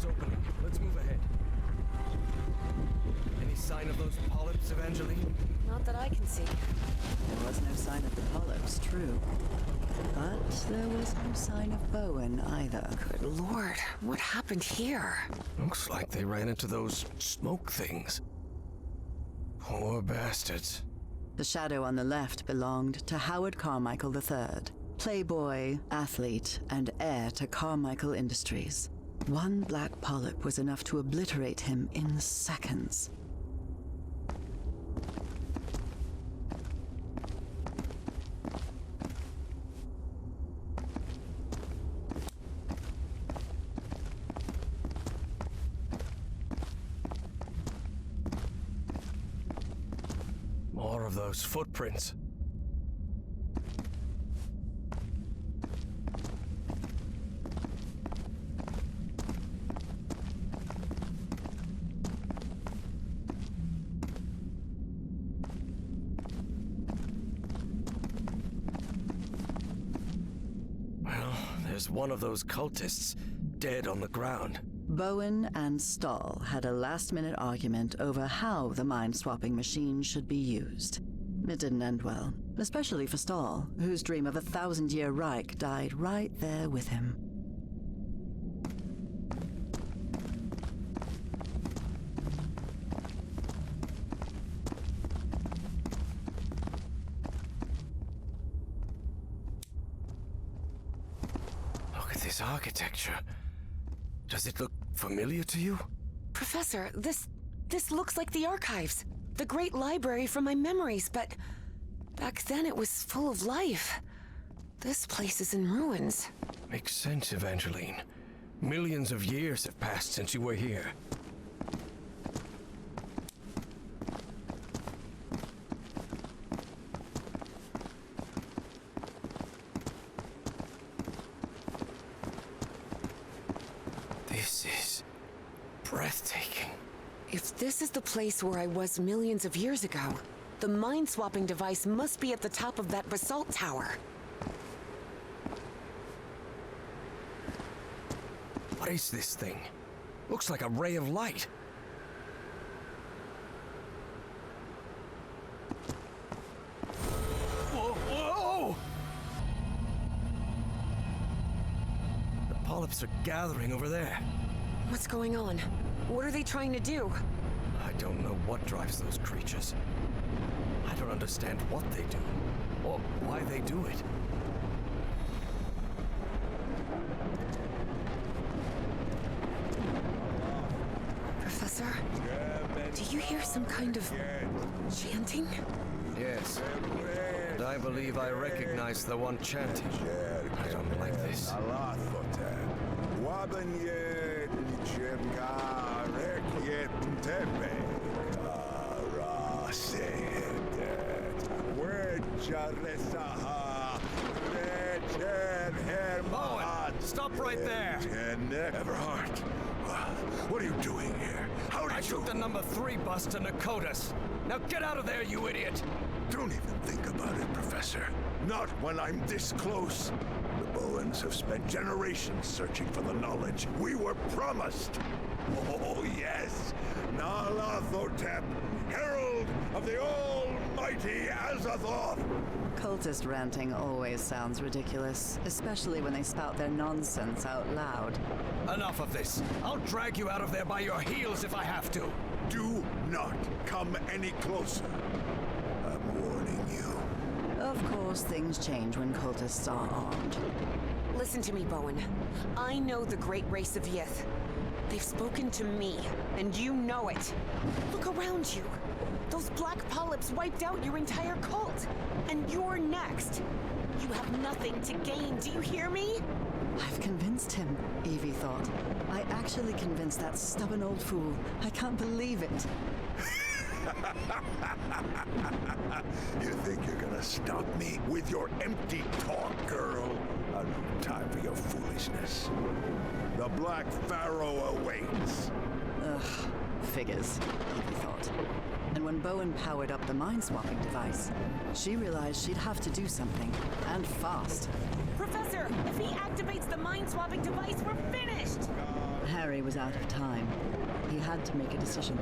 is opening. Let's move ahead. Any sign of those polyps, Evangeline? Not that I can see. There was no sign of the polyps, true. But there was no sign of Bowen either. Good lord, what happened here? Looks like they ran into those smoke things. Poor bastards. The shadow on the left belonged to Howard Carmichael III, playboy, athlete, and heir to Carmichael Industries. One black polyp was enough to obliterate him in seconds. More of those footprints. Well, there's one of those cultists dead on the ground. Bowen and Stahl had a last-minute argument over how the mind-swapping machine should be used. It didn't end well, especially for Stahl, whose dream of a 1,000-year Reich died right there with him. Look at this architecture. Does it look familiar to you? Professor, this looks like the archives. The great library from my memories, but back then it was full of life. This place is in ruins. Makes sense, Evangeline. Millions of years have passed since you were here. This is breathtaking. If this is the place where I was millions of years ago, the mind-swapping device must be at the top of that basalt tower. What is this thing? Looks like a ray of light. Whoa, whoa! The polyps are gathering over there. What's going on? What are they trying to do? I don't know what drives those creatures. I don't understand what they do, or why they do it. Professor, do you hear some kind of chanting? Yes, and I believe I recognize the one chanting. I don't like this. Bowen, stop right there! Everhart, what are you doing here? How did I took the number 3 bus to Nakotas. Now get out of there, you idiot! Don't even think about it, Professor. Not when I'm this close. The Bowens have spent generations searching for the knowledge we were promised. Oh, yes. Nalathotep, herald of the almighty Azathoth. Cultist ranting always sounds ridiculous, especially when they spout their nonsense out loud. Enough of this. I'll drag you out of there by your heels if I have to. Do not come any closer. I'm warning you. Of course, things change when cultists are armed. Listen to me, Bowen. I know the great race of Yith. They've spoken to me, and you know it. Look around you. Those black polyps wiped out your entire cult. And you're next. You have nothing to gain, do you hear me? I've convinced him, Evie thought. I actually convinced that stubborn old fool. I can't believe it. You think you're gonna stop me with your empty talk, girl? I've no time for your foolishness. The Black Pharaoh awaits. Ugh, figures, Evie thought. And when Bowen powered up the mind-swapping device, she realized she'd have to do something, and fast. Professor, if he activates the mind-swapping device, we're finished! Harry was out of time. He had to make a decision.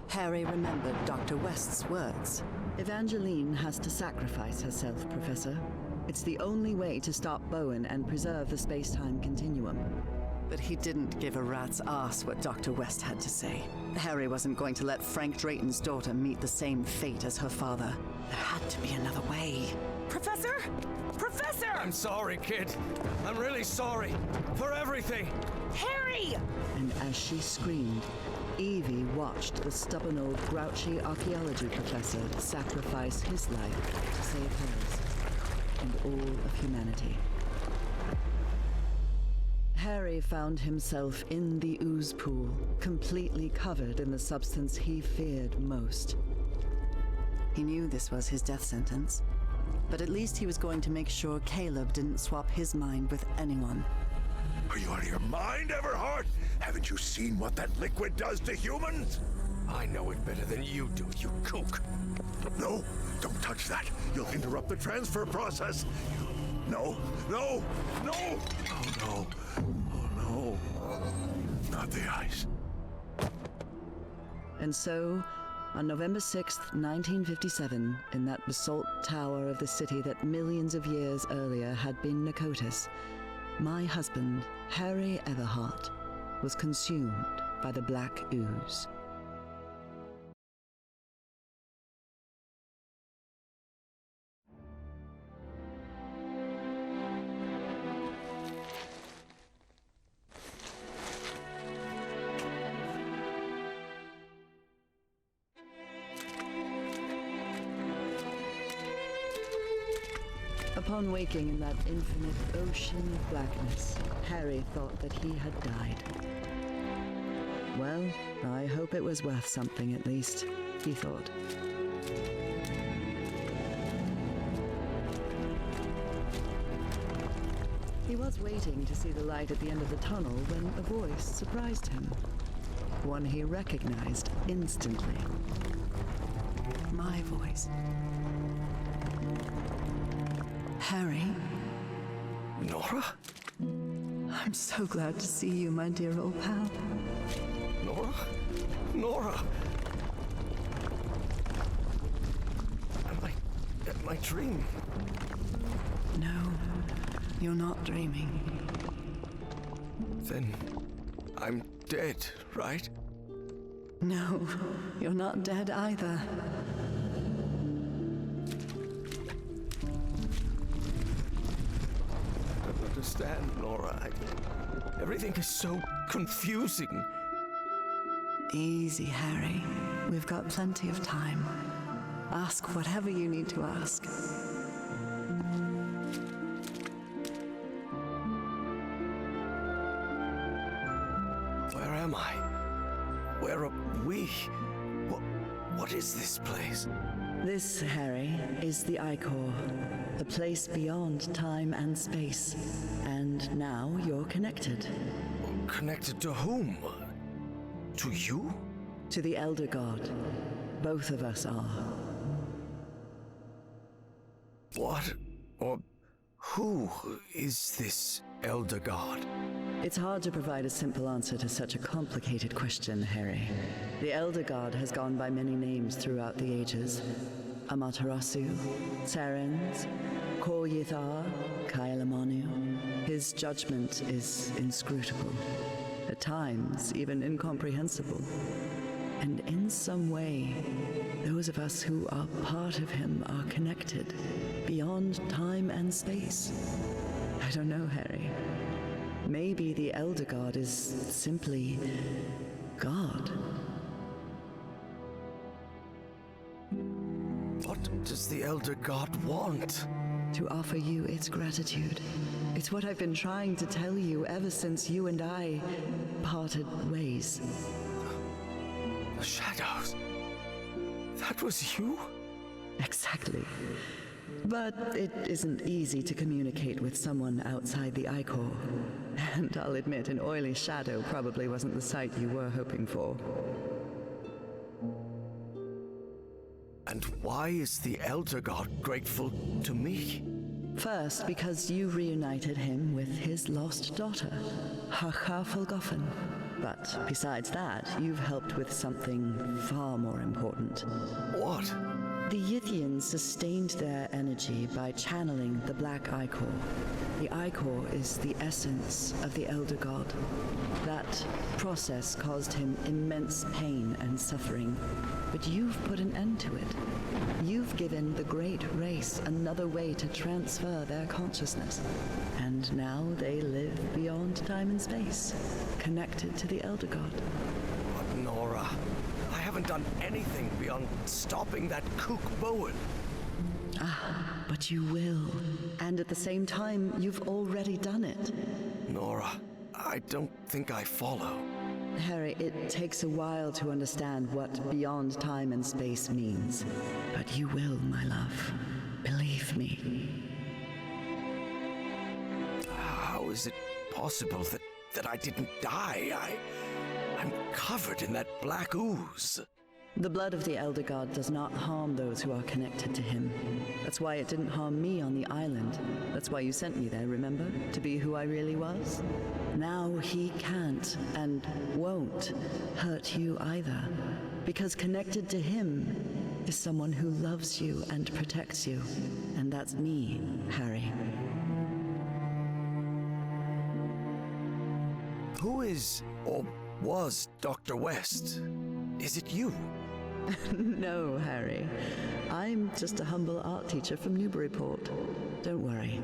Harry remembered Dr. West's words. Evangeline has to sacrifice herself, Professor. It's the only way to stop Bowen and preserve the space-time continuum. But he didn't give a rat's ass what Dr. West had to say. Harry wasn't going to let Frank Drayton's daughter meet the same fate as her father. There had to be another way. Professor? Professor! I'm sorry, kid. I'm really sorry. For everything. Harry! And as she screamed, Evie watched the stubborn old grouchy archaeology professor sacrifice his life to save hers and all of humanity. Harry found himself in the ooze pool, completely covered in the substance he feared most. He knew this was his death sentence, but at least he was going to make sure Caleb didn't swap his mind with anyone. Are you out of your mind, Everhart? Haven't you seen what that liquid does to humans? I know it better than you do, you kook. No, don't touch that. You'll interrupt the transfer process. No, no, no! Oh no, oh no. Not the ice. And so, on November 6th, 1957, in that basalt tower of the city that millions of years earlier had been Nicotis, my husband, Harry Everhart, was consumed by the black ooze. Upon waking in that infinite ocean of blackness, Harry thought that he had died. Well, I hope it was worth something at least, he thought. He was waiting to see the light at the end of the tunnel when a voice surprised him. One he recognized instantly. My voice. Harry? Nora? I'm so glad to see you, my dear old pal. Nora? Nora! Am I dreaming? No, you're not dreaming. Then I'm dead, right? No, you're not dead either. I don't understand, Nora. Everything is so confusing. Easy, Harry. We've got plenty of time. Ask whatever you need to ask. Where am I? Where are we? What is this place? This, Harry, is the I-Core, a place beyond time and space. And now you're connected. Connected to whom? To you? To the Elder God. Both of us are. What or who is this Elder God? It's hard to provide a simple answer to such a complicated question, Harry. The Elder God has gone by many names throughout the ages. Amaterasu, Sarens, Kor Yithar, Kailamanu. His judgment is inscrutable, at times even incomprehensible. And in some way, those of us who are part of him are connected, beyond time and space. I don't know, Harry. Maybe the Elder God is simply God. What does the Elder God want? To offer you its gratitude. It's what I've been trying to tell you ever since you and I parted ways. The shadows. That was you? Exactly. But it isn't easy to communicate with someone outside the I-Core. And I'll admit, an oily shadow probably wasn't the sight you were hoping for. And why is the Elder God grateful to me? First, because you reunited him with his lost daughter, Caja. But besides that, you've helped with something far more important. What? The Yithians sustained their energy by channeling the Black Ichor. The Ichor is the essence of the Elder God. That process caused him immense pain and suffering, but you've put an end to it. You've given the great race another way to transfer their consciousness. And now they live beyond time and space, connected to the Elder God. But Nora, I haven't done anything beyond stopping that kook Bowen. But you will. And at the same time, you've already done it. Nora, I don't think I follow. Harry, it takes a while to understand what beyond time and space means. But you will, my love. Believe me. How is it possible that I didn't die? I'm covered in that black ooze. The blood of the Elder God does not harm those who are connected to him. That's why it didn't harm me on the island. That's why you sent me there, remember? To be who I really was? Now he can't and won't hurt you either. Because connected to him is someone who loves you and protects you. And that's me, Harry. Who is, or was, Dr. West? Is it you? No, Harry. I'm just a humble art teacher from Newburyport. Don't worry.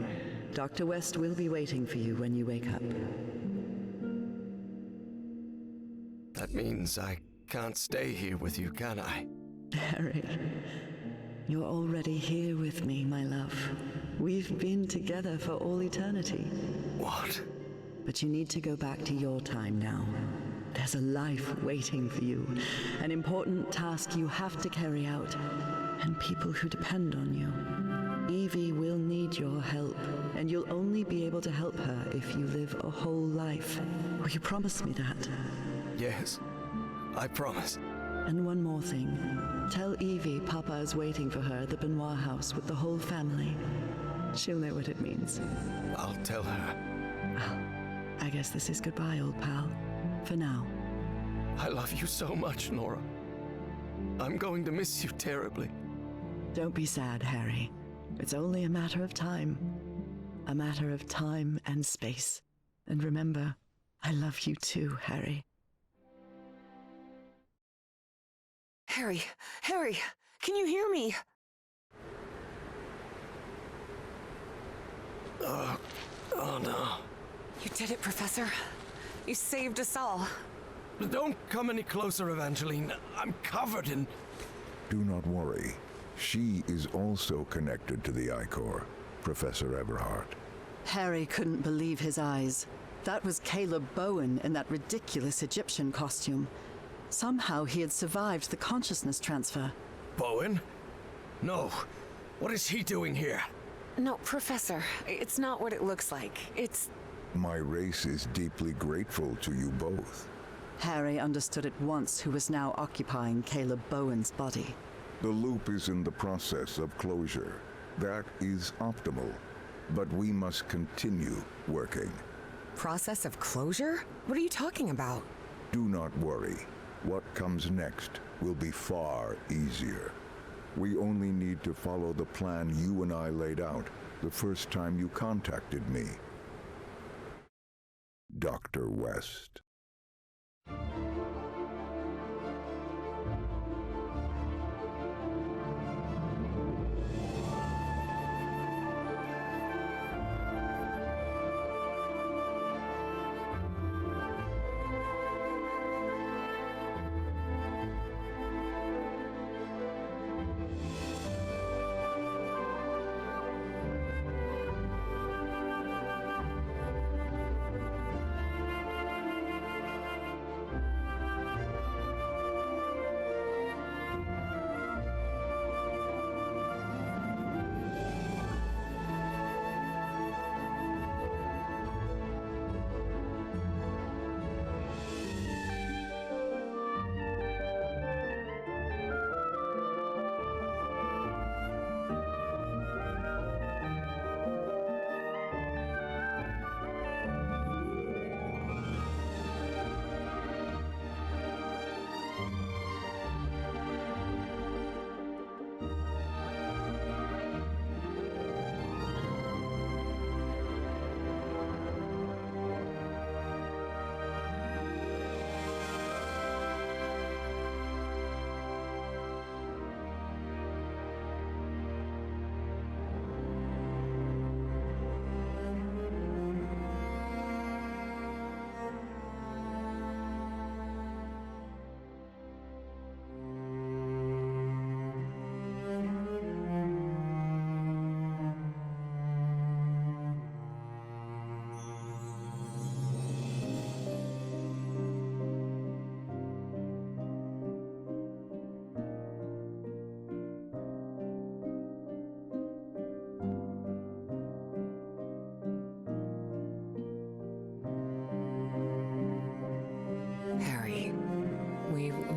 Dr. West will be waiting for you when you wake up. That means I can't stay here with you, can I? Harry, you're already here with me, my love. We've been together for all eternity. What? But you need to go back to your time now. There's a life waiting for you, an important task you have to carry out, and people who depend on you. Evie will need your help, and you'll only be able to help her if you live a whole life. Will you promise me that? Yes, I promise. And one more thing. Tell Evie Papa is waiting for her at the Benoit house with the whole family. She'll know what it means. I'll tell her. Well, I guess this is goodbye, old pal. For now. I love you so much, Nora. I'm going to miss you terribly. Don't be sad, Harry. It's only a matter of time. A matter of time and space. And remember, I love you too, Harry. Harry, can you hear me? Oh no. You did it, Professor. You saved us all. Don't come any closer, Evangeline. I'm covered in... Do not worry. She is also connected to the Ichor, Professor Everhart. Harry couldn't believe his eyes. That was Caleb Bowen in that ridiculous Egyptian costume. Somehow he had survived the consciousness transfer. Bowen? No. What is he doing here? No, Professor, it's not what it looks like. It's... My race is deeply grateful to you both. Harry understood at once who was now occupying Caleb Bowen's body. The loop is in the process of closure. That is optimal. But we must continue working. Process of closure? What are you talking about? Do not worry. What comes next will be far easier. We only need to follow the plan you and I laid out the first time you contacted me. Dr. West.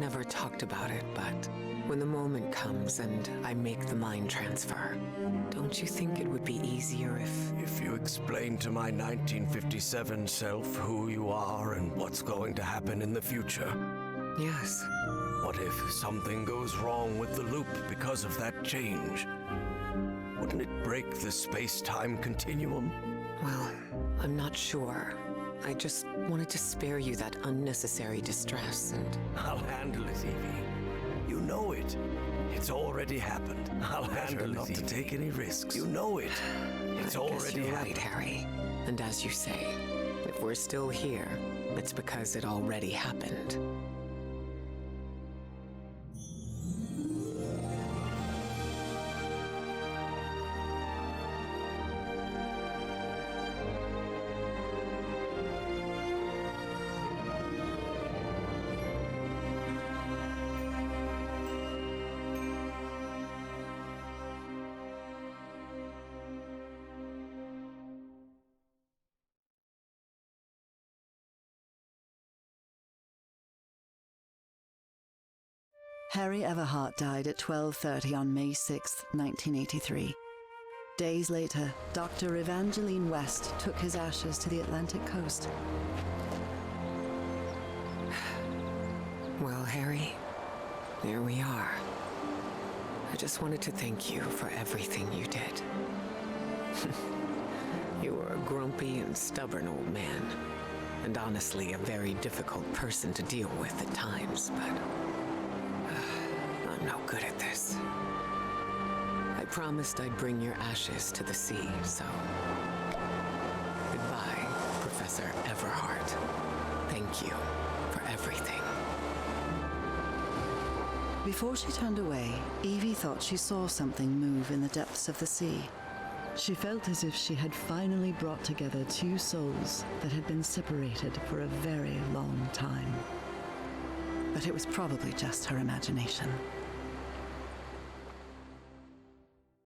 never talked about it, but when the moment comes and I make the mind transfer, don't you think it would be easier If you explain to my 1957 self who you are and what's going to happen in the future? Yes. What if something goes wrong with the loop because of that change? Wouldn't it break the space-time continuum? Well, I'm not sure. I just wanted to spare you that unnecessary distress and... I'll handle it, Evie. You know it. It's already happened. I'll handle it, not to take any risks. You know it. It's already you're happened. right, Harry. And as you say, if we're still here, it's because it already happened. Harry Everhart died at 12:30 on May 6, 1983. Days later, Dr. Evangeline West took his ashes to the Atlantic coast. Well, Harry, here we are. I just wanted to thank you for everything you did. You were a grumpy and stubborn old man, and honestly a very difficult person to deal with at times, but I'm no good at this. I promised I'd bring your ashes to the sea, so goodbye, Professor Everhart. Thank you for everything. Before she turned away, Evie thought she saw something move in the depths of the sea. She felt as if she had finally brought together two souls that had been separated for a very long time. But it was probably just her imagination.